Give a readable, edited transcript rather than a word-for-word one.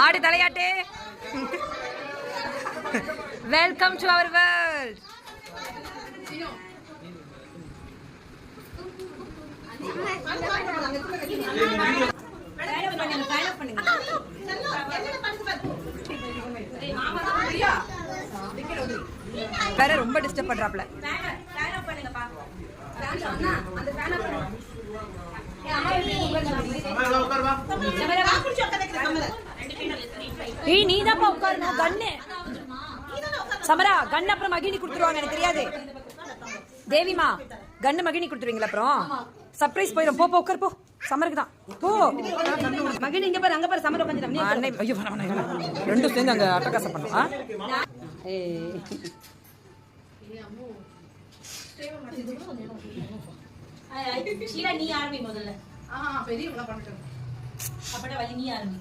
ஆடு தலையாட்டு. Welcome to our world. வேற ரொம்ப டிஸ்டர்ப் பண்றாப்ல. ஏய் நீதாப்பா உட்காரணும். கண்ணு சமரா கண்ணு அப்புறம் மகினி கொடுத்துருவாங்க. எனக்கு தெரியாது. தேவிமா கண்ணு மகினி கொடுத்துருவீங்களா? அப்புறம் சர்ப்ரைஸ் போயிடும். போ உட்கார் போ. சமருக்கு தான் போ. மகினி இங்க பாரு, அங்க பாரு. சமர உட்காந்துட்டேன். ஐயோ ரெண்டும் சேர்ந்து அங்க அட்டகாசம் பண்ணலாம். நீ ஆரம்பி முதல்ல. பெரிய பண்ணிட்டேன். அப்பட வழி நீ ஆரம்பி.